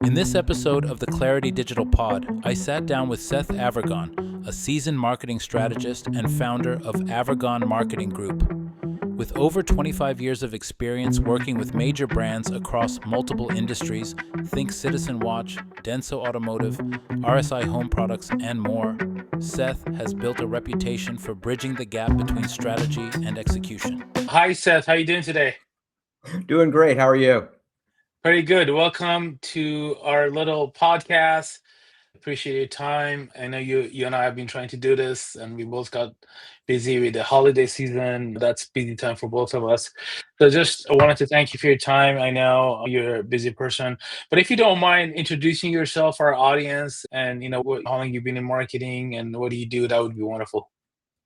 In this episode of the Clarity Digital Pod, I sat down with Seth Avergon, a seasoned marketing strategist and founder of Avergon Marketing Group. With over 25 years of experience working with major brands across multiple industries, think Citizen Watch, DENSO Automotive, RSI Home Products, and more, Seth has built a reputation for bridging the gap between strategy and execution. Hi, Seth. How are you doing today? Doing great. How are you? Very good. Welcome to our little podcast. Appreciate your time. I know you and I have been trying to do this, and we both got busy with the holiday season. That's busy time for both of us. So just I wanted to thank you for your time. I know you're a busy person, but if you don't mind introducing yourself for our audience and how long you've been in marketing and what do you do, that would be wonderful.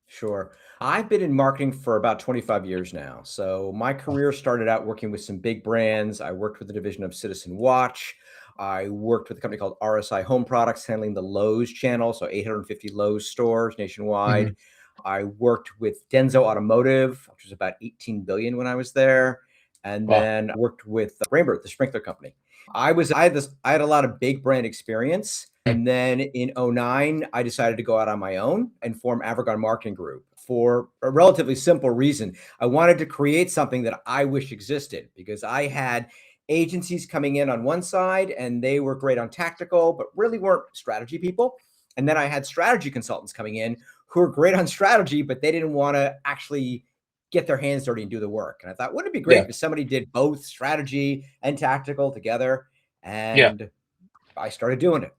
Sure. I've been in marketing for about 25 years now. So my career started out working with some big brands. I worked with the division of Citizen Watch. I worked with a company called RSI Home Products, handling the Lowe's channel, so 850 Lowe's stores nationwide. Mhm. I worked with DENSO Automotive, which was about 18 billion when I was there, and Wow. then worked with Rainbird, the sprinkler company. I had a lot of big brand experience. Mm. And then in '09, I decided to go out on my own and form Avergon Marketing Group for a relatively simple reason. I wanted to create something that I wish existed because I had agencies coming in on one side and they were great on tactical, but really weren't strategy people. And then I had strategy consultants coming in who were great on strategy, but they didn't want to actually get their hands dirty and do the work. And I thought, wouldn't it be Yeah. great if somebody did both strategy and tactical together? Yeah. And I started doing it.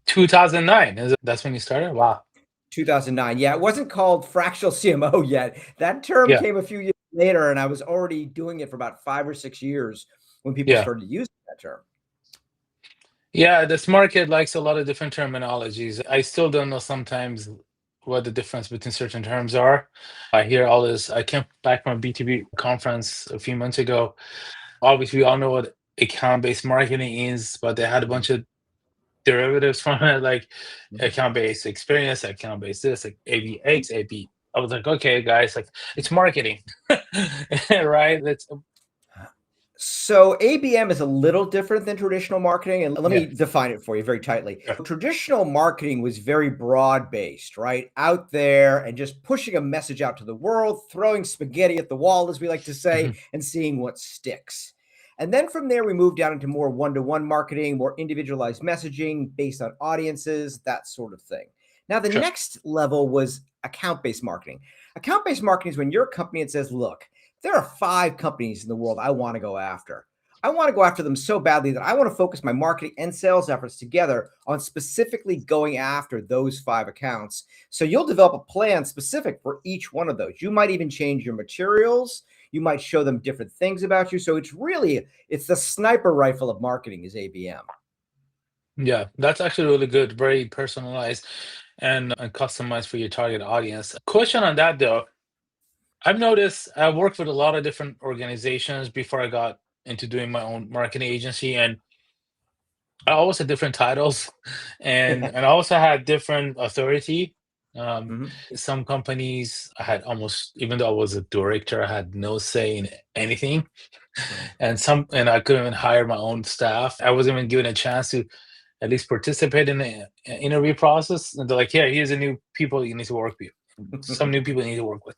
2009. That's when you started? Wow. 2009. Yeah, it wasn't called fractional CMO yet. That term Yeah. came a few years later, and I was already doing it for about 5 or 6 years when people Yeah. started using that term. Yeah, this market likes a lot of different terminologies. I still don't know sometimes what the difference between certain terms are. I hear all this. I came back from a B2B conference a few months ago. Obviously, we all know what account-based marketing is, but they had a bunch of derivatives from it, like Mhm. account-based experience, account-based this, like ABX, AB. I was like, okay, guys, like it's marketing, right? That's So ABM is a little different than traditional marketing, and let yeah, me define it for you very tightly. sure. Traditional marketing was very broad based, right? Out there and just pushing a message out to the world, throwing spaghetti at the wall, as we like to say, Mhm. and seeing what sticks. And then from there, we moved down into more one to one marketing, more individualized messaging based on audiences, that sort of thing. Now, the Sure. next level was account based marketing. Account based marketing is when you're a company that says, look, there are 5 companies in the world I want to go after. I want to go after them so badly that I want to focus my marketing and sales efforts together on specifically going after those 5 accounts. So you'll develop a plan specific for each one of those. You might even change your materials. You might show them different things about you. So it's the sniper rifle of marketing is ABM. Yeah, that's actually really good, very personalized and customized for your target audience. Question on that though, I've noticed I worked with a lot of different organizations before I got into doing my own marketing agency, and I always had different titles, and I also had different authority. Um, Mhm. some companies I had almost, even though I was a director, I had no say in anything, Right. and I couldn't even hire my own staff. I wasn't even given a chance to at least participate in the interview process. And they're like, "Yeah, here's the new people you need to work with. Some new people you need to work with."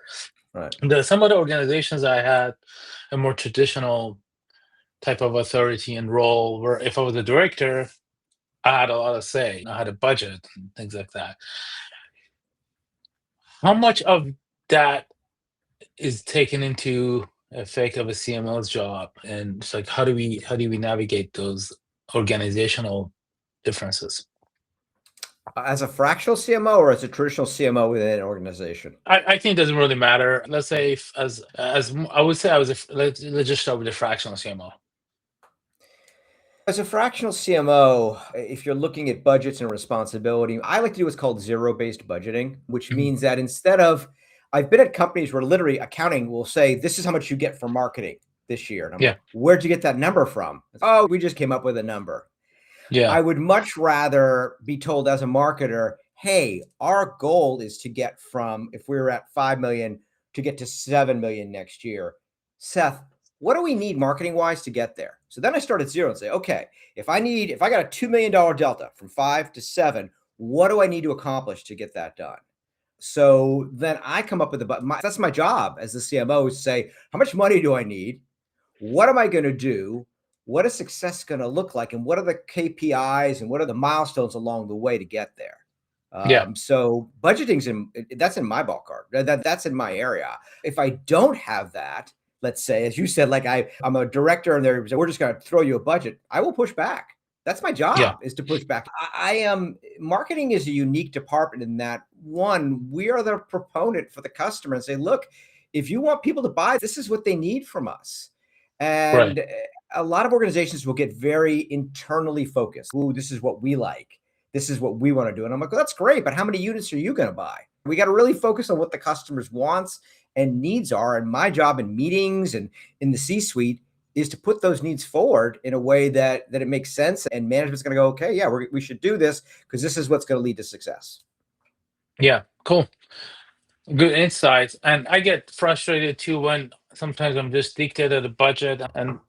Right. Some other organizations I had a more traditional type of authority and role, where if I was a director, I had a lot of say. I had a budget and things like that. How much of that is taken into effect of a CMO's job, and it's like how do we navigate those organizational differences? As a fractional CMO or as a traditional CMO within an organization? I think it doesn't really matter. Let's say if, I would say I was let's just start with the fractional CMO. As a fractional CMO, if you're looking at budgets and responsibility, I like to do what's called zero-based budgeting, which Mhm. means that I've been at companies where literally accounting will say, this is how much you get for marketing this year. And I'm Yeah, like, where'd you get that number from? Oh, we just came up with a number. yeah, I would much rather be told as a marketer, hey, our goal is to get from, if we were at 5 million, to get to 7 million next year. Seth, what do we need marketing wise to get there? So then I start at zero and say, okay, if I got a $2 million delta from 5 to 7, what do I need to accomplish to get that done? So then I come up with that's my job as the CMO, is to say, how much money do I need? What am I going to do? What is success going to look like? And what are the KPIs and what are the milestones along the way to get there? So budgeting's that's in my ballpark. That's in my area. If I don't have that, let's say, as you said, like I'm a director and we're just going to throw you a budget, I will push back. That's my job, is to push back. I am marketing is a unique department in that, one, we are the proponent for the customer and say, look, if you want people to buy, this is what they need from us. And a lot of organizations will get very internally focused. Ooh, this is what we like. This is what we want to do. And I'm like, well, that's great, but how many units are you going to buy? We got to really focus on what the customer's wants and needs are. And my job in meetings and in the C-suite is to put those needs forward in a way that it makes sense. And management's going to go, okay, yeah, we should do this because this is what's going to lead to success. Yeah, cool. Good insights. And I get frustrated too when sometimes I'm just dictated a budget. And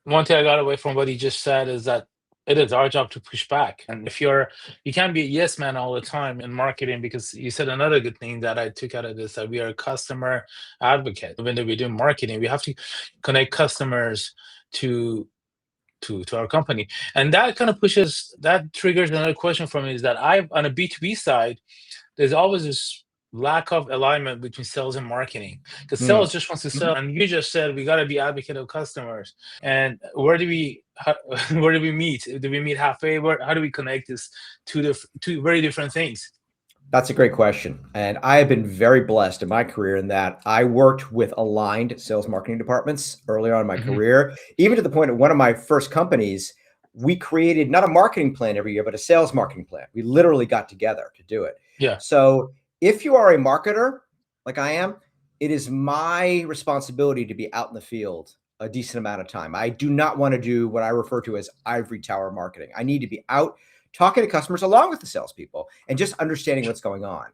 one thing I got away from what he just said is that it is our job to push back. And if you can't be a yes man all the time in marketing, because you said another good thing that I took out of this, that we are a customer advocate. When we do marketing, we have to connect customers to our company. And that kind of triggers another question for me, is that on a B2B side, there's always this lack of alignment between sales and marketing, because sales just wants to sell. And you just said we got to be advocate of customers. And where do we meet? Do we meet halfway? How do we connect this two very different things? That's a great question. And I have been very blessed in my career in that I worked with aligned sales marketing departments early on in my career, even to the point of one of my first companies, we created not a marketing plan every year, but a sales marketing plan. We literally got together to do it. Yeah. So if you are a marketer like I am, it is my responsibility to be out in the field a decent amount of time. I do not want to do what I refer to as ivory tower marketing. I need to be out talking to customers along with the salespeople and just understanding what's going on.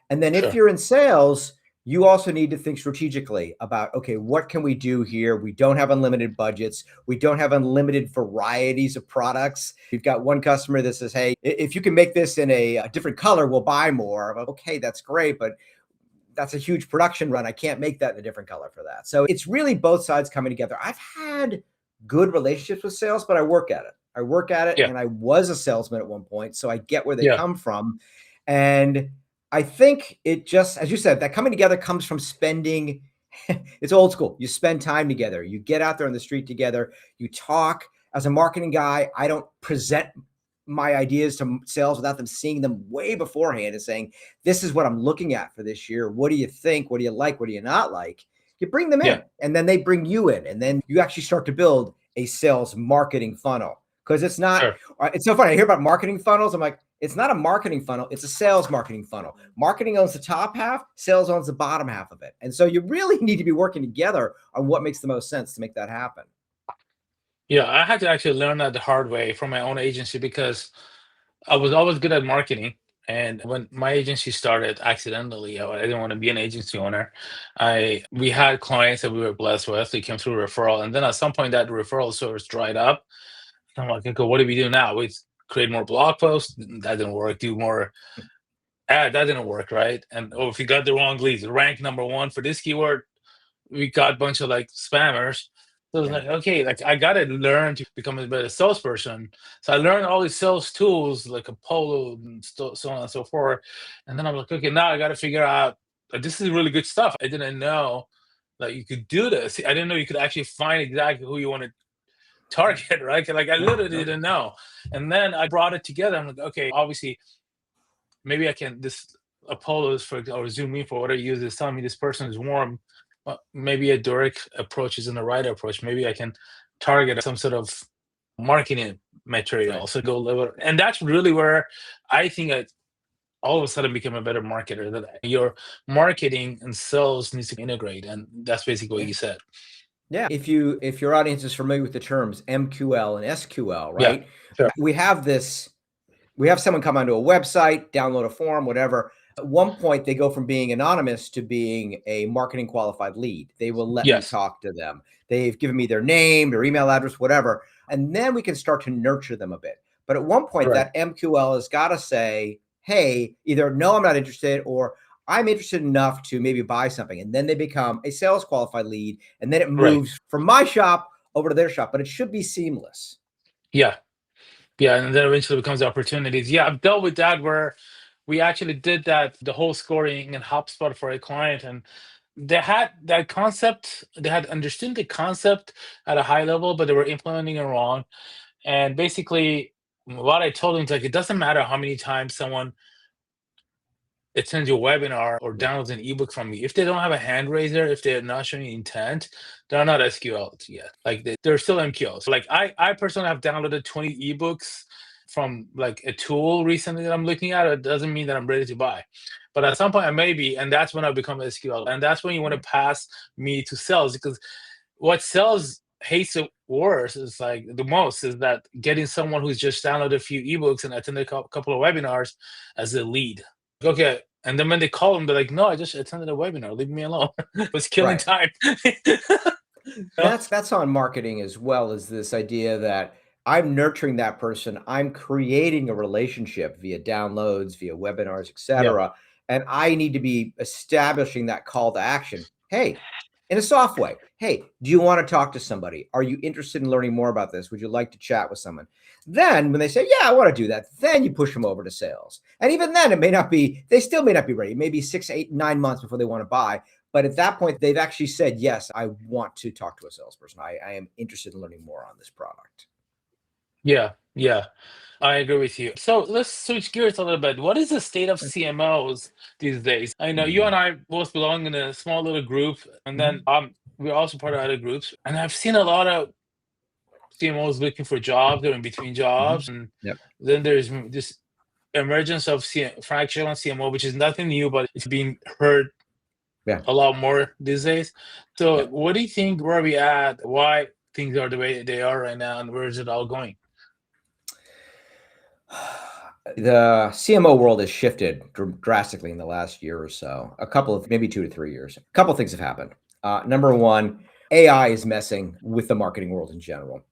And then if you're in sales, you also need to think strategically about, okay, what can we do here? We don't have unlimited budgets. We don't have unlimited varieties of products. We've got one customer that says, hey, if you can make this in a different color, we'll buy more. I'm like, okay, that's great, but that's a huge production run. I can't make that in a different color for that. So it's really both sides coming together. I've had good relationships with sales, but I work at it. And I was a salesman at one point, so I get where they come from. And I think it just, as you said, that coming together comes from spending. It's old school. You spend time together. You get out there on the street together. You talk. As a marketing guy, I don't present my ideas to sales without them seeing them way beforehand and saying, this is what I'm looking at for this year. What do you think? What do you like? What do you not like? You bring them in, and then they bring you in. And then you actually start to build a sales marketing funnel. Because it's not, it's so funny. I hear about marketing funnels. I'm like, it's not a marketing funnel. It's a sales marketing funnel. Marketing owns the top half, sales owns the bottom half of it. And so you really need to be working together on what makes the most sense to make that happen. Yeah, I had to actually learn that the hard way from my own agency, because I was always good at marketing. And when my agency started accidentally, I didn't want to be an agency owner. We had clients that we were blessed with. They came through referral. And then at some point that referral source dried up. I'm like, okay, what do we do now? We create more blog posts. That didn't work. Do more ad. That didn't work, right? And if you got the wrong leads, rank number 1 for this keyword, we got a bunch of like spammers. So I was like, okay, like I got to learn to become a better salesperson. So I learned all these sales tools like Apollo and so on and so forth. And then I'm like, okay, now I got to figure out, like, this is really good stuff. I didn't know that you could do this. I didn't know you could actually find exactly who you want to target, right? Like I literally didn't know. And then I brought it together. I'm like, okay, obviously, maybe I can, this Apollo's or Zoom in for whatever you use is telling me this person is warm. Well, maybe a direct approach isn't the right approach. Maybe I can target some sort of marketing material. So go level. And that's really where I think I all of a sudden became a better marketer. That your marketing and sales needs to integrate. And that's basically what you said. Yeah. If your audience is familiar with the terms MQL and SQL, right? Yeah, sure. We have someone come onto a website, download a form, whatever. At one point, they go from being anonymous to being a marketing qualified lead. They will let me Yes. talk to them. They've given me their name, their email address, whatever. And then we can start to nurture them a bit. But at one point, Correct. that MQL has got to say, hey, either no, I'm not interested, or I'm interested enough to maybe buy something. And then they become a sales qualified lead. And then it Right. moves from my shop over to their shop, but it should be seamless. Yeah. Yeah. And then eventually becomes opportunities. Yeah. I've dealt with that where we actually did that, the whole scoring in HubSpot for a client. And they had that concept, they had understood the concept at a high level, but they were implementing it wrong. And basically, what I told them is like, it doesn't matter how many times someone attends your webinar or downloads an ebook from you. If they don't have a hand raiser, if they're not showing intent, they're not SQLs yet. Like they're still MQLs. Like I personally have downloaded 20 ebooks from like a tool recently that I'm looking at. It doesn't mean that I'm ready to buy. But at some point I may be, and that's when I become SQL. And that's when you want to pass me to sales, because what sales hates it worse is like the most is that getting someone who's just downloaded a few ebooks and attended a couple of webinars as a lead. Okay. And then when they call them, they're like, no, I just attended a webinar. Leave me alone. It was killing Right. time. That's on marketing as well, as this idea that I'm nurturing that person. I'm creating a relationship via downloads, via webinars, Yeah. etc. And I need to be establishing that call to action. Hey, in a soft way. Hey, do you want to talk to somebody? Are you interested in learning more about this? Would you like to chat with someone? Then when they say, yeah, I want to do that, then you push them over to sales. And even then it may not be, they still may not be ready. Maybe 6, 8, 9 months before they want to buy. But at that point, they've actually said, yes, I want to talk to a salesperson. I am interested in learning more on this product. Yeah. Yeah. I agree with you. So let's switch gears a little bit. What is the state of CMOs these days? I know you and Mhm. I both belong in a small little group, and then Mhm. we're also part of other groups. And I've seen a lot of CMOs looking for jobs or in between Mhm. jobs. And Yep. then there's this emergence of fractional CMO, which is nothing new, but it's being heard Yeah. a lot more these days. So, Yeah. what do you think? Where are we at? Why things are the way they are right now, and where is it all going? The CMO world has shifted drastically in the last year or so. A couple of maybe 2 to 3 years. A couple of things have happened. Number one, AI is messing with the marketing world in general,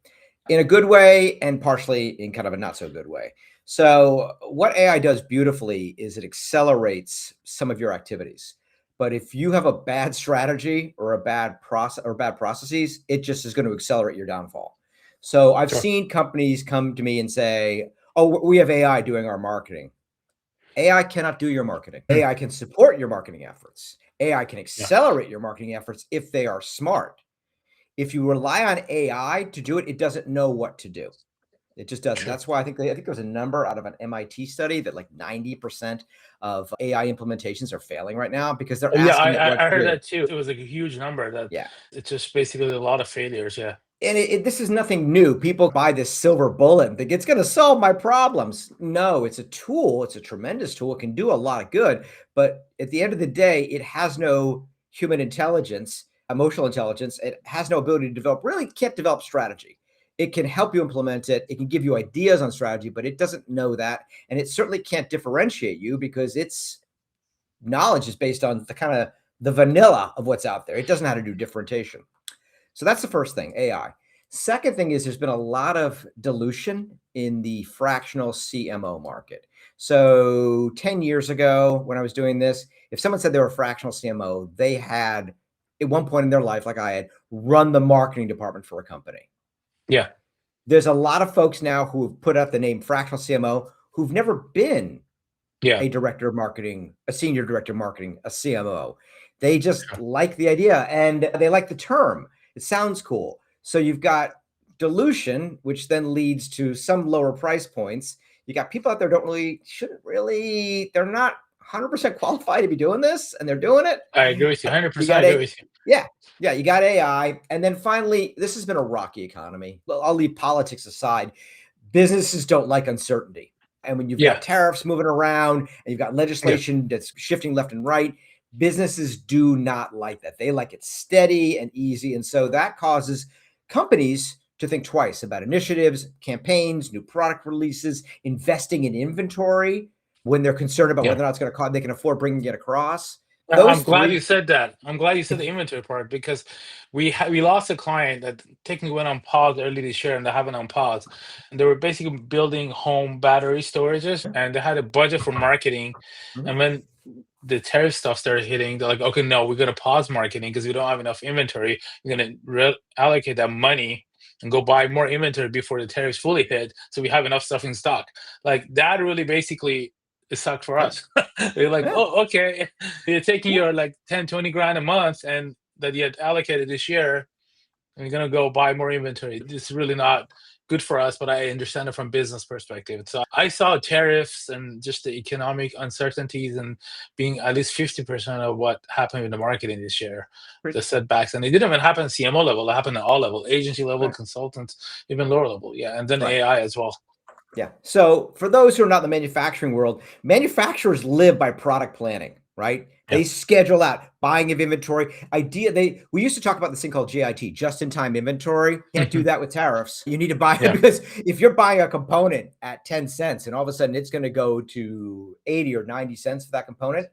in a good way and partially in kind of a not so good way. So, what AI does beautifully is it accelerates some of your activities. But if you have a bad strategy or a bad process or bad processes, it just is going to accelerate your downfall. So, I've Sure. seen companies come to me and say, oh, we have AI doing our marketing. AI cannot do your marketing. Hmm. AI can support your marketing efforts. AI can Yeah, accelerate your marketing efforts if they are smart. If you rely on AI to do it, it doesn't know what to do. It just doesn't. sure. That's why I think there was a number out of an MIT study that like 90% of AI implementations are failing right now because they're Yeah, asking it what I to heard do. that too. It was like a huge number. That Yeah. it's just basically a lot of failures. Yeah, And this is nothing new. People buy this silver bullet and think it's going to solve my problems. No, it's a tool. It's a tremendous tool. It can do a lot of good. But at the end of the day, it has no human intelligence, emotional intelligence. It has no ability to develop, really can't develop strategy. It can help you implement it. It can give you ideas on strategy, but it doesn't know that. And it certainly can't differentiate you because its knowledge is based on the kind of the vanilla of what's out there. It doesn't know how to do differentiation. So that's the first thing, AI. Second thing is there's been a lot of dilution in the fractional CMO market. So 10 years ago, when I was doing this, if someone said they were a fractional CMO, they had, at one point in their life, like I had, run the marketing department for a company. yeah, There's a lot of folks now who have put out the name fractional CMO who've never been yeah. a director of marketing, a senior director of marketing, a CMO. They just Sure. like the idea and they like the term. It sounds cool. So you've got dilution, which then leads to some lower price points. You got people out there they're not 100% qualified to be doing this and they're doing it. I agree with you. You 100%. I got agree with you. yeah, yeah, you got AI. And then finally, this has been a rocky economy. I'll leave politics aside. Businesses don't like uncertainty. And when you've got Yeah, tariffs moving around and you've got yeah, legislation that's shifting left and right, businesses do not like that. They like it steady and easy. And so that causes companies to think twice about initiatives, campaigns, new product releases, investing in inventory. when they're concerned about Yeah. whether or not it's going to cost, they can afford bringing it across. I'm Those glad three. you said that. I'm glad you said the inventory part because we lost a client that technically went on pause early this year, and they haven't on pause. And they were basically building home battery storages, and they had a budget for marketing. Mhm. And when the tariff stuff started hitting, they're like, okay, no, we're gonna pause marketing because we don't have enough inventory. We're gonna allocate that money and go buy more inventory before the tariffs fully hit, so we have enough stuff in stock. Like that really basically it sucked for Yeah. us. They're like, Yeah. oh, okay, you're taking Yeah. your like 10, 20 grand a month and that you had allocated this year, and you're gonna go buy more inventory. It's really not good for us, but I understand it from business perspective. So I saw tariffs and just the economic uncertainties and being at least 50% of what happened in the marketing this year, the setbacks. And it didn't even happen at CMO level, it happened at all level, agency level, Right. consultants, even lower level. Yeah. And then Right. AI as well. Yeah. So for those who are not in the manufacturing world, manufacturers live by product planning, right? Yeah. They schedule out buying of inventory. We used to talk about this thing called JIT, just in time inventory. Can't do that with tariffs. You need to buy it Yeah. because if you're buying a component at 10 cents and all of a sudden it's going to go to 80 or 90 cents for that component,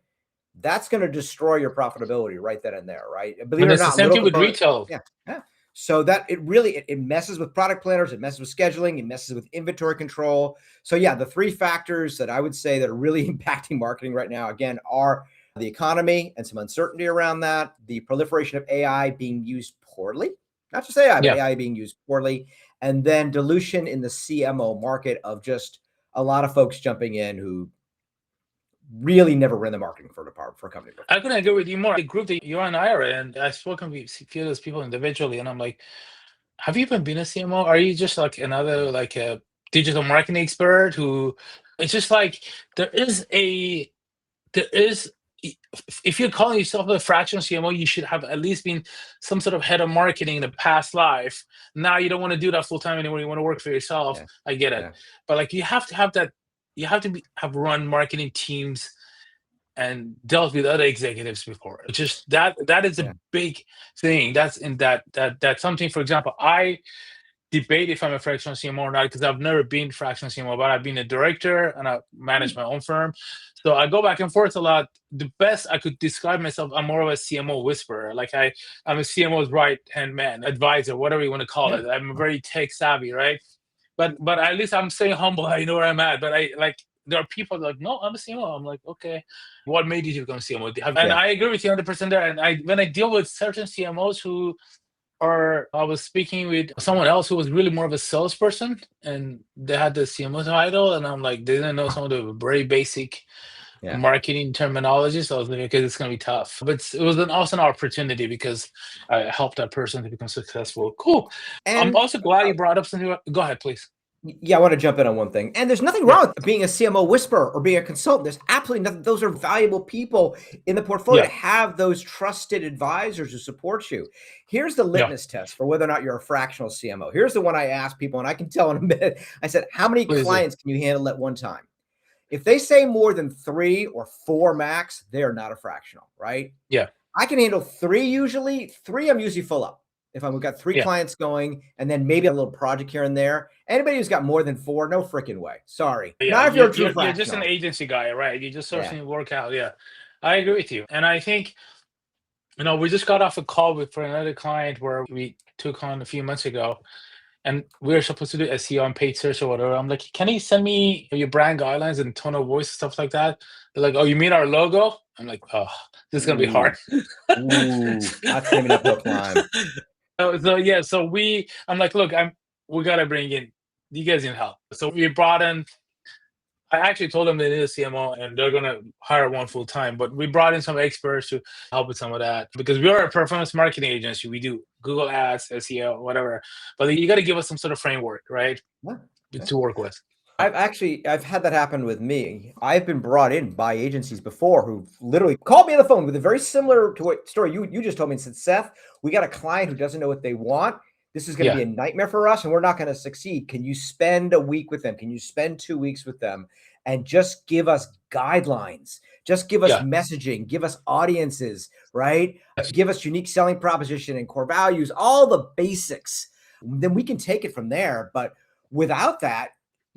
that's going to destroy your profitability right then and there, right? Believe And it or it's the not, same little thing with component. retail. Yeah. Yeah. So that it messes with product planners, it messes with scheduling, it messes with inventory control. So yeah, the three factors that I would say that are really impacting marketing right now, again, are the economy and some uncertainty around that, the proliferation of AI being used poorly, not just AI, but Yeah. AI being used poorly, and then dilution in the CMO market of just a lot of folks jumping in who really never ran the marketing for a department for a company before. I couldn't agree with you more. The group that you and I are in, I've spoken with a few of those people individually, and I'm like, have you even been a CMO? Are you just like another like a digital marketing expert who it's just like there is if you're calling yourself a fractional CMO, you should have at least been some sort of head of marketing in a past life. Now you don't want to do that full time anymore. You want to work for yourself. Yeah. I get it. Yeah. But like you have to have that, you have to have run marketing teams and dealt with other executives before. It's just that is a Yeah. big thing. That's in that's something, for example, I debate if I'm a fractional CMO or not because I've never been fractional CMO, but I've been a director and I manage my own firm. So I go back and forth a lot. The best I could describe myself, I'm more of a CMO whisperer. Like I'm a CMO's right hand man, advisor, whatever you want to call Yeah. it. I'm very tech savvy, right? But at least I'm staying humble. I know where I'm at. But I like there are people like, no, I'm a CMO. I'm like, okay, what made you become CMO? And Yeah. I agree with you 100% there. And when I deal with certain CMOs who or I was speaking with someone else who was really more of a salesperson, and they had the CMO title, and I'm like, they didn't know some of the very basic Yeah. marketing terminology. So I was like, okay, it's gonna be tough. But it was also an opportunity because I helped that person to become successful. Cool. I'm And also glad you brought up something. Go ahead, please. yeah, I want to jump in on one thing. And there's nothing Yeah, wrong with being a CMO whisperer or being a consultant. There's absolutely nothing. Those are valuable people in the portfolio yeah, to have those trusted advisors who support you. Here's the yeah. litmus test for whether or not you're a fractional CMO. Here's the one I ask people, and I can tell in a minute. I said, how many Please do. clients can you handle at one time? If they say more than 3 or 4 max, they're not a fractional, right? Yeah, I can handle 3 usually. 3, I'm usually full up. If I've got 3 yeah, clients going and then maybe a little project here and there. Anybody who's got more than 4, no freaking way. Sorry. yeah. Not if you're a true You're just an fractional. agency guy, right? You're just Yeah. sourcing work out. Yeah, I agree with you, and I think we just got off a call for another client where we took on a few months ago, and we were supposed to do SEO on paid search or whatever. I'm like, can you send me your brand guidelines and tone of voice stuff like that? They're like, oh, you mean our logo? I'm like, oh, this is gonna be hard. Ooh. Ooh. That's gonna be an uphill climb. So yeah, I'm like, look, we gotta bring in you guys need help. So we brought in. I actually told them they need a CMO and they're gonna hire one full time, but we brought in some experts to help with some of that because we are a performance marketing agency. We do Google Ads, SEO, whatever. But you got to give us some sort of framework, right, Yeah. to work with. I've had that happen with me. I've been brought in by agencies before who literally called me on the phone with a very similar to what story you just told me and said, Seth, we got a client who doesn't know what they want. This is going to Yeah, be a nightmare for us and we're not going to succeed. Can you spend a week with them? Can you spend 2 weeks with them and just give us guidelines? Just give us yeah, messaging, give us audiences, right? yes, Give us unique selling proposition and core values, all the basics. Then we can take it from there. But without that,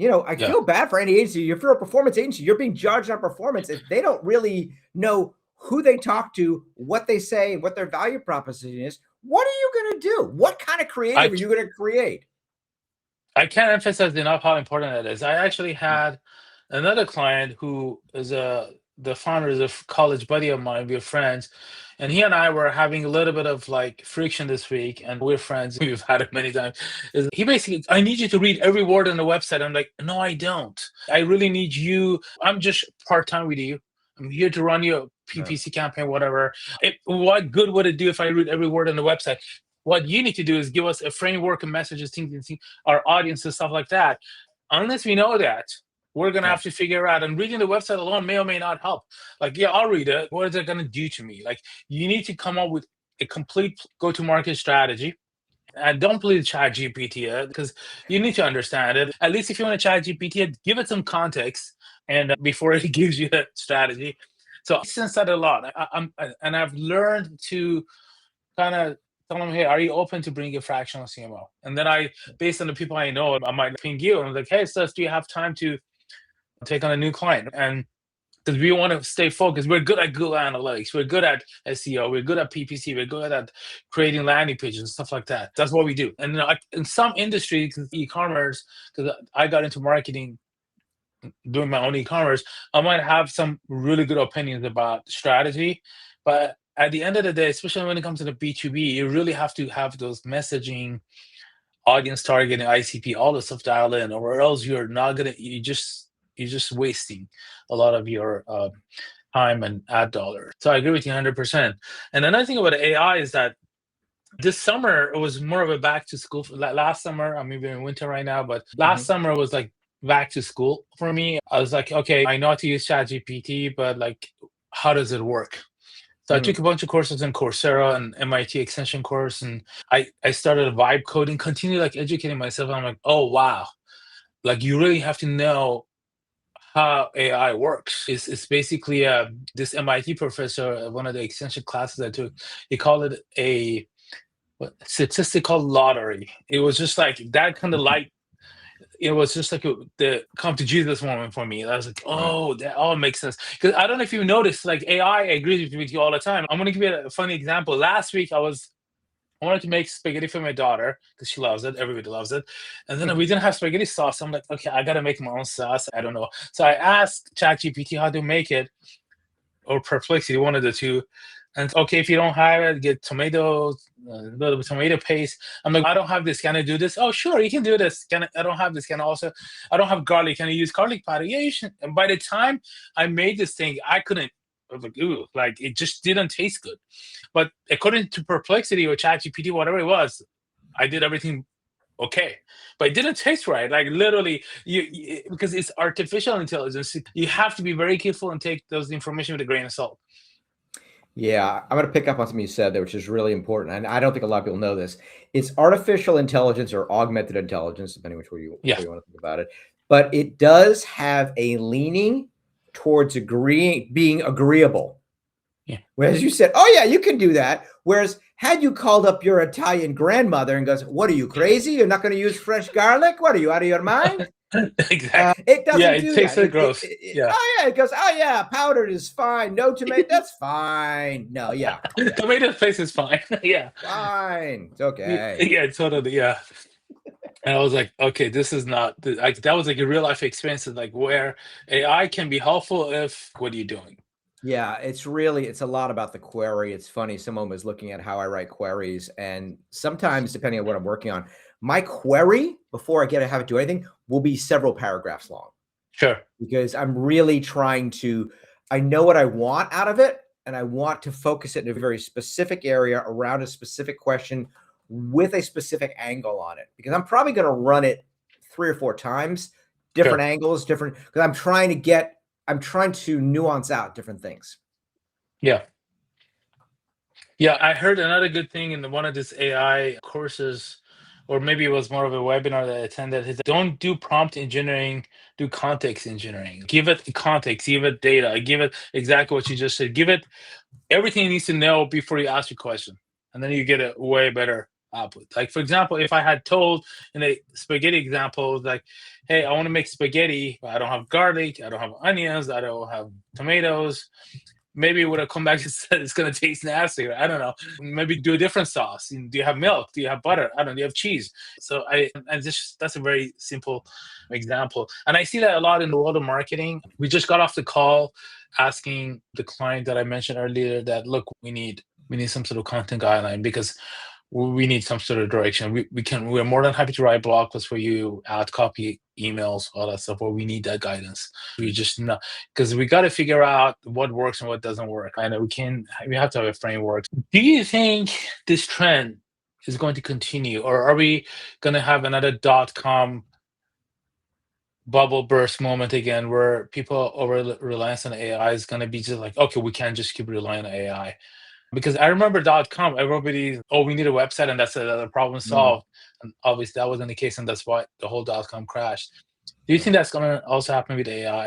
I Yeah. feel bad for any agency. If you're a performance agency, you're being judged on performance. If they don't really know who they talk to, what they say, what their value proposition is, what are you going to do? What kind of creative I are you going to create? I can't emphasize enough how important that is. I actually had another client who is the founder is a college buddy of mine. We're friends, and he and I were having a little bit of like friction this week, and we're friends. We've had it many times. Is he basically, I need you to read every word on the website. I'm like, no, I don't. I really need you. I'm just part time with you. I'm here to run your PPC campaign, whatever. What good would it do if I read every word on the website? What you need to do is give us a framework of messages, things, our audience and stuff like that. Unless we know that, we're gonna have to figure out. And reading the website alone may or may not help. Like, yeah, I'll read it. What is it gonna do to me? Like, you need to come up with a complete go-to-market strategy. And don't believe chat GPT because you need to understand it. At least if you want to chat GPT it, give it some context and before it gives you that strategy. So I sense that a lot. And I've learned to kind of tell them, hey, are you open to bring a fractional CMO? And then based on the people I know, I might ping you and I'm like, hey, Seth, do you have time to take on a new client? And because we want to stay focused, we're good at Google Analytics, we're good at SEO, we're good at PPC, we're good at creating landing pages and stuff like that. That's what we do. And in some industries, e-commerce, because I got into marketing doing my own e-commerce, I might have some really good opinions about strategy, but at the end of the day, especially when it comes to the B2B, you really have to have those messaging, audience targeting, ICP, all the stuff dialed in, or else you're not gonna. You're just wasting a lot of your time and ad dollars. So I agree with you 100%. And another thing about AI is that this summer it was more of a back to school. Last summer, I mean we're in winter right now, but last summer was like back to school for me. I was like, okay, I know how to use ChatGPT, but like, how does it work? So I took a bunch of courses in Coursera and MIT extension course, and I started vibe coding, continue like educating myself. And I'm like, oh wow, like you really have to know how AI works. It's basically this MIT professor, one of the extension classes I took, he called it a statistical lottery. It was just like that kind of light. It was just like the come to Jesus moment for me. I was like, oh, that all makes sense. Because I don't know if you noticed, like AI agrees with you all the time. I'm gonna give you a funny example. Last week I wanted to make spaghetti for my daughter because she loves it. Everybody loves it. And then we didn't have spaghetti sauce. I'm like, okay, I gotta make my own sauce. I don't know. So I asked ChatGPT how to make it, or Perplexity, one of the two. And okay, if you don't have it, get tomatoes, a little bit of tomato paste. I'm like, I don't have this. Can I do this? Oh, sure, you can do this. I don't have this. I don't have garlic. Can I use garlic powder? Yeah, you should. And by the time I made this thing, I couldn't. I was like, ooh, like it just didn't taste good. But according to Perplexity or ChatGPT, whatever it was, I did everything okay, but it didn't taste right. Like literally, because it's artificial intelligence, you have to be very careful and take those information with a grain of salt. Yeah, I'm going to pick up on something you said there, which is really important. And I don't think a lot of people know this. It's artificial intelligence or augmented intelligence, depending which way you want to think about it. But it does have a leaning towards being agreeable. Yeah. Whereas you said, oh, yeah, you can do that. Whereas had you called up your Italian grandmother and goes, what are you, crazy? You're not going to use fresh garlic? What are you, out of your mind? Exactly. It doesn't it do tastes that. so gross. Oh yeah, it goes. Oh yeah, powdered is fine. No tomato, that's fine. No, yeah, tomato paste is fine. Yeah, fine. It's okay. Yeah, totally. Yeah. And I was like, okay, this is not like that was like a real life experience, like where AI can be helpful if what are you doing? Yeah, it's a lot about the query. It's funny. Someone was looking at how I write queries, and sometimes depending on what I'm working on, my query before I have it do anything will be several paragraphs long. Sure. Because I'm really trying to, I know what I want out of it, and I want to focus it in a very specific area around a specific question with a specific angle on it. Because I'm probably going to run it 3 or 4 times, different angles, because I'm trying to nuance out different things. Yeah. Yeah, I heard another good thing in one of these AI courses, or maybe it was more of a webinar that I attended, is don't do prompt engineering, do context engineering. Give it context, give it data, give it exactly what you just said. Give it everything it needs to know before you ask your question. And then you get a way better output. Like, for example, if I had told in a spaghetti example, like, hey, I want to make spaghetti, but I don't have garlic, I don't have onions, I don't have tomatoes, maybe it would have come back and said it's going to taste nasty. I don't know. Maybe do a different sauce. Do you have milk? Do you have butter? I don't know. Do you have cheese? So that's a very simple example. And I see that a lot in the world of marketing. We just got off the call asking the client that I mentioned earlier that, look, we need some sort of content guideline because we need some sort of direction. We're more than happy to write blog posts for you, add copy, emails, all that stuff, but we need that guidance. We just know, because we got to figure out what works and what doesn't work. I know we have to have a framework. Do you think this trend is going to continue, or are we going to have another .com bubble burst moment again where people over reliance on AI is going to be just like, okay, we can't just keep relying on AI? Because I remember .com, everybody, we need a website and that's the problem solved. And obviously that wasn't the case, and that's why the whole .com crashed. Do you think that's going to also happen with AI?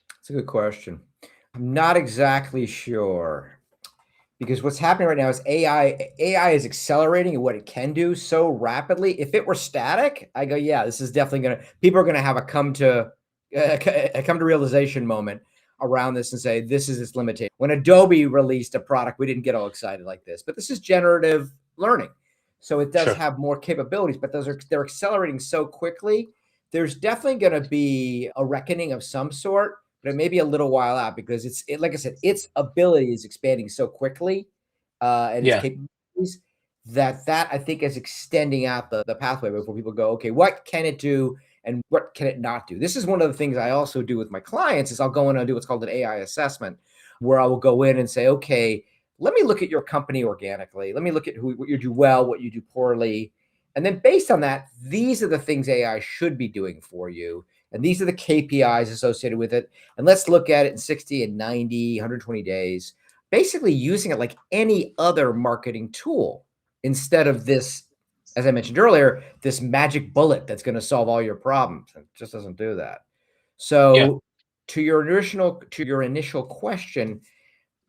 That's a good question. I'm not exactly sure, because what's happening right now is AI is accelerating what it can do so rapidly. If it were static, I go, yeah, this is definitely people are going to have a come to realization moment around this and say, this is its limitation. When Adobe released a product, we didn't get all excited like this, but this is generative learning. So it does have more capabilities, but they're accelerating so quickly. There's definitely going to be a reckoning of some sort, but it may be a little while out because like I said, its ability is expanding so quickly and its capabilities that I think is extending out the pathway before people go, okay, what can it do? And what can it not do? This is one of the things I also do with my clients is I'll go in and do what's called an AI assessment, where I will go in and say, okay, let me look at your company organically. Let me look at what you do well, what you do poorly. And then based on that, these are the things AI should be doing for you. And these are the KPIs associated with it. And let's look at it in 60 and 90, 120 days, basically using it like any other marketing tool instead of this, as I mentioned earlier, this magic bullet that's going to solve all your problems. It just doesn't do that. So to your initial question,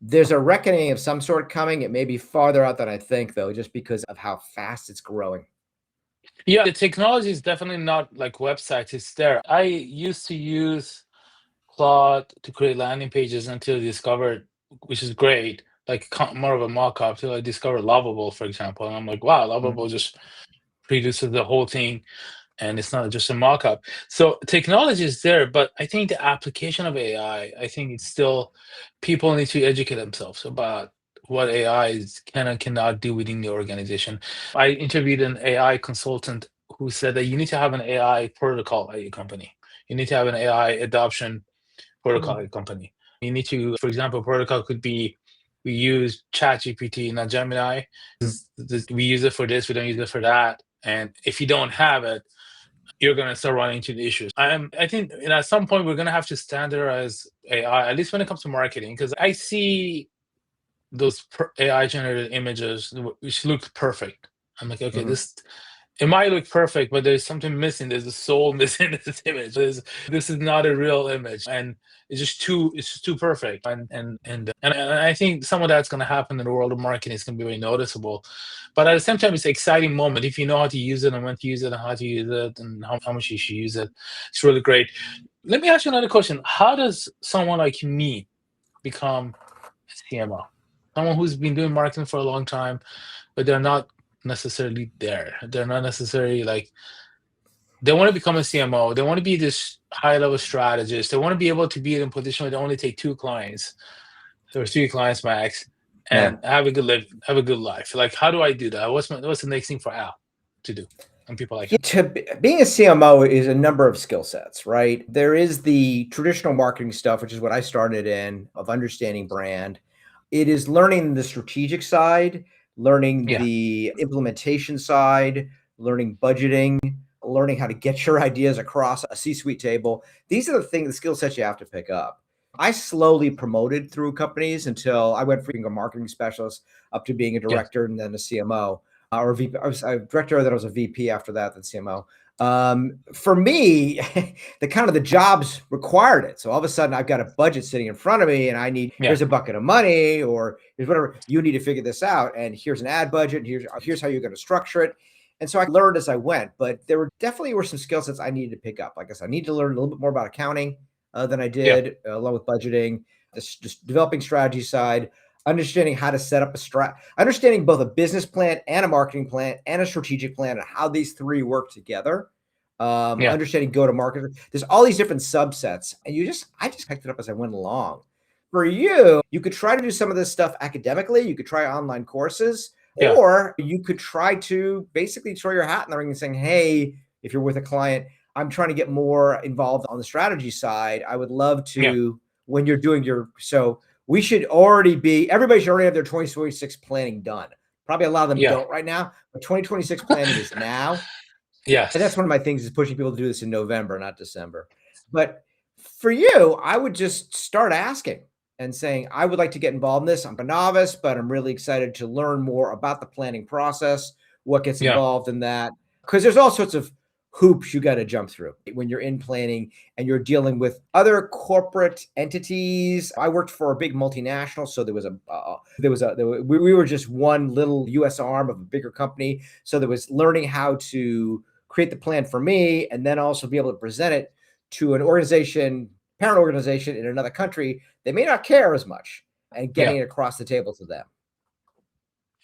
there's a reckoning of some sort coming. It may be farther out than I think, though, just because of how fast it's growing. Yeah, the technology is definitely not like websites. It's there. I used to use Claude to create landing pages until I discovered, which is great, like more of a mock-up, till I discovered Lovable, for example. And I'm like, wow, Lovable just produces the whole thing, and it's not just a mock-up. So technology is there, but I think the application of AI, I think it's still, people need to educate themselves about what AI can and cannot do within the organization. I interviewed an AI consultant who said that you need to have an AI protocol at your company. You need to have an AI adoption protocol at your company. You need to, for example, protocol could be, we use ChatGPT, not Gemini. We use it for this, we don't use it for that. And if you don't have it, you're going to start running into the issues. I think at some point we're going to have to standardize AI, at least when it comes to marketing, because I see those AI generated images which look perfect. I'm like, okay, it might look perfect, but there's something missing. There's a soul missing in this image. This is not a real image, and it's just too perfect. And I think some of that's going to happen in the world of marketing. It's going to be very noticeable, but at the same time, it's an exciting moment if you know how to use it and when to use it and how to use it and how much you should use it. It's really great. Let me ask you another question. How does someone like me become a CMO? Someone who's been doing marketing for a long time, but they're not necessarily there. They're not necessarily like, they want to become a CMO. They want to be this high level strategist. They want to be able to be in a position where they only take 2 clients or 3 clients max and have a good life. Like, how do I do that? What's the next thing for Al to do? And people like being a CMO is a number of skill sets, right? There is the traditional marketing stuff, which is what I started in, of understanding brand. It is learning the strategic side, learning the implementation side, learning budgeting, learning how to get your ideas across a C-suite table. These are the skill sets you have to pick up. I slowly promoted through companies until I went from being a marketing specialist up to being a director and then a CMO or a VP. I was a director, then I was a VP after that, then CMO. For me, the jobs required it. So all of a sudden I've got a budget sitting in front of me and I need, here's a bucket of money or here's whatever, you need to figure this out. And here's an ad budget. And here's how you're going to structure it. And so I learned as I went, but there were some skill sets I needed to pick up. Like I said, I need to learn a little bit more about accounting than I did, along with budgeting, just developing strategy side, understanding how to set up understanding both a business plan and a marketing plan and a strategic plan and how these three work together. Understanding go-to-market. There's all these different subsets, and I just picked it up as I went along. For you could try to do some of this stuff academically. You could try online courses, or you could try to basically throw your hat in the ring and saying, hey, if you're with a client, I'm trying to get more involved on the strategy side. I would love to, when you're doing so we should everybody should already have their 2026 planning done. Probably a lot of them don't right now, but 2026 planning is now. Yes. And that's one of my things is pushing people to do this in November, not December. But for you, I would just start asking and saying, I would like to get involved in this. I'm a novice, but I'm really excited to learn more about the planning process, what gets involved in that. Because there's all sorts of hoops you got to jump through when you're in planning and you're dealing with other corporate entities. I worked for a big multinational, so we were just one little US arm of a bigger company. So there was learning how to create the plan for me and then also be able to present it to an parent organization in another country. They may not care as much, and getting it across the table to them.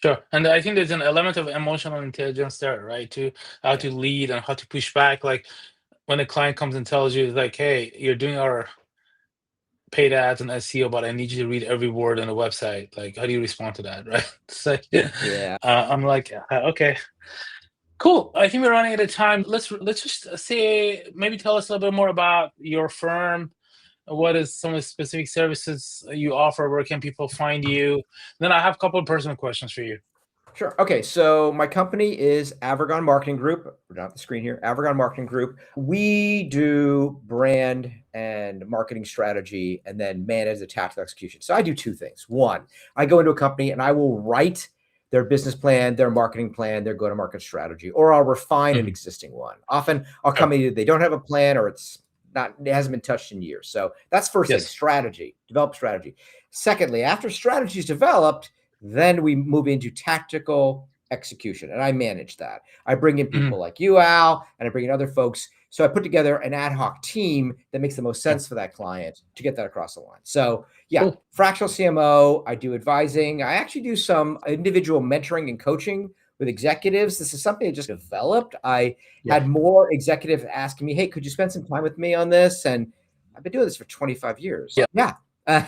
Sure. And I think there's an element of emotional intelligence there, right? To how to lead and how to push back. Like when a client comes and tells you like, hey, you're doing our paid ads and SEO, but I need you to read every word on the website. Like, how do you respond to that? Right. So I'm like, okay, cool. I think we're running out of time. Let's just say, maybe tell us a little bit more about your firm. What is some of the specific services you offer? Where can people find you? Then I have a couple of personal questions for you. Sure. Okay. So my company is Avergon Marketing Group. We're not on the screen here. Avergon Marketing Group. We do brand and marketing strategy and then manage the tactical execution. So I do two things. One, I go into a company and I will write their business plan, their marketing plan, their go-to-market strategy, or I'll refine an existing one. Often I'll come in, they don't have a plan or it hasn't been touched in years. So that's first thing, strategy, develop strategy. Secondly, after strategy is developed, then we move into tactical execution, and I manage that. I bring in people like you, Al, and I bring in other folks. So I put together an ad hoc team that makes the most sense for that client to get that across the line. So fractional CMO, I do advising. I actually do some individual mentoring and coaching with executives. This is something I just developed. I had more executives asking me, hey, could you spend some time with me on this? And I've been doing this for 25 years.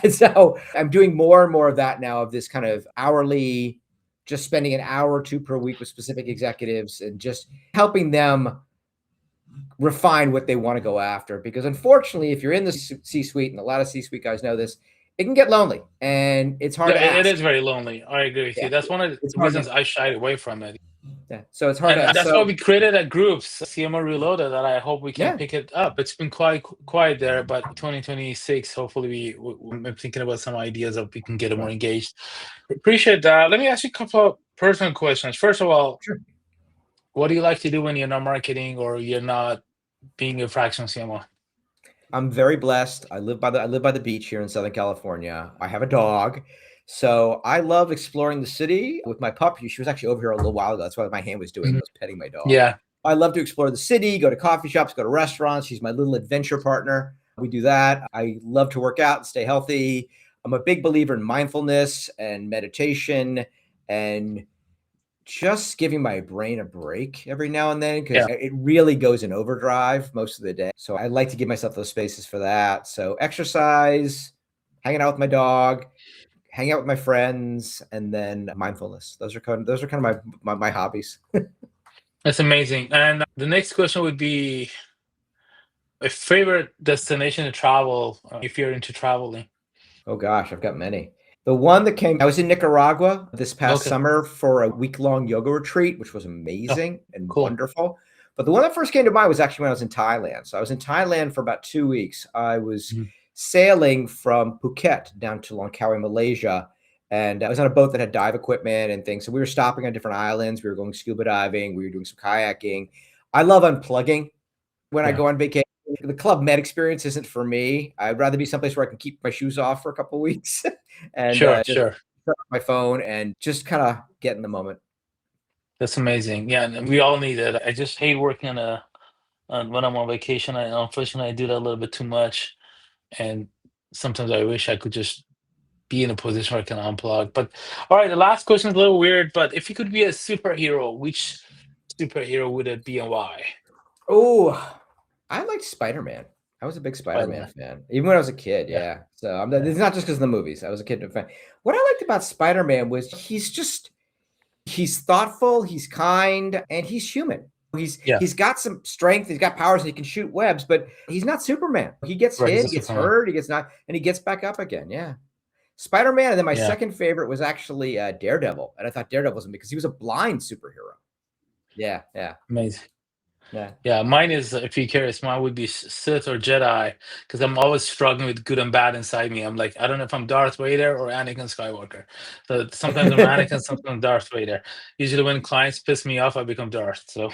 So I'm doing more and more of that now, of this kind of hourly, just spending an hour or two per week with specific executives and just helping them refine what they want to go after. Because unfortunately, if you're in the C-suite, and a lot of C-suite guys know this, it can get lonely and it's hard to ask. It is very lonely. I agree with you. That's one of the reasons I shied away from it. So it's hard to ask. That's why we created a group, CMO Reloaded, that I hope we can pick it up. It's been quite quiet there, but 2026, hopefully we're thinking about some ideas of we can get more engaged. Appreciate that. Let me ask you a couple of personal questions. First of all, what do you like to do when you're not marketing or you're not being a fractional CMO? I'm very blessed. I live by the beach here in Southern California. I have a dog. So I love exploring the city with my puppy. She was actually over here a little while ago. That's what my hand was doing. I was petting my dog. I love to explore the city, go to coffee shops, go to restaurants. She's my little adventure partner. We do that. I love to work out and stay healthy. I'm a big believer in mindfulness and meditation and just giving my brain a break every now and then, because it really goes in overdrive most of the day. So I like to give myself those spaces for that. So exercise, hanging out with my dog, hang out with my friends, and then mindfulness. Those are kind of my hobbies. That's amazing. And the next question would be a favorite destination to travel if you're into traveling. Oh gosh, I've got many. The one that I was in Nicaragua this past summer for a week-long yoga retreat, which was amazing and wonderful. But the one that first came to mind was actually when I was in Thailand. So I was in Thailand for about 2 weeks. I was sailing from Phuket down to Langkawi, Malaysia. And I was on a boat that had dive equipment and things. So we were stopping on different islands. We were going scuba diving. We were doing some kayaking. I love unplugging when I Yeah. go on vacation. The Club Med experience isn't for me. I'd rather be someplace where I can keep my shoes off for a couple of weeks and Sure, just sure. turn off my phone and just kind of get in the moment. That's amazing. Yeah, and we all need it. I just hate working when I'm on vacation. Unfortunately, I do that a little bit too much, and sometimes I wish I could just be in a position where I can unplug. But all right, the last question is a little weird, but if you could be a superhero, which superhero would it be and why? Oh, I liked Spider-Man. I was a big Spider-Man Spider-Man. fan, even when I was a kid. Yeah, Yeah. So yeah, it's not just because of the movies. I was a kid fan. What I liked about Spider-Man was he's thoughtful, he's kind, and he's human. yeah. He's got some strength, he's got powers, and he can shoot webs, but he's not Superman. He gets Right, he's hit, a he gets Superman. hurt, he gets not, and he gets back up again. Yeah. Spider-Man, and then my Yeah, second favorite was actually Daredevil, and I thought Daredevil was because he was a blind superhero. Yeah, yeah, amazing. yeah. Yeah, mine is, if you're curious, mine would be Sith or Jedi, because I'm always struggling with good and bad inside me. I'm like, I don't know if I'm Darth Vader or Anakin Skywalker. So sometimes I'm Anakin, sometimes I'm Darth Vader. Usually when clients piss me off, I become Darth. So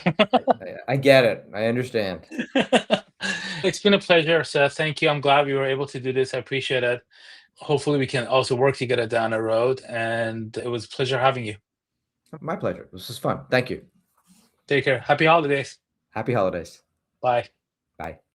I get it. I understand. it's been a pleasure, Seth. Thank you. I'm glad we were able to do this. I appreciate it. Hopefully we can also work together down the road. And it was a pleasure having you. My pleasure. This was fun. Thank you. Take care. Happy holidays. Happy holidays. Bye. Bye.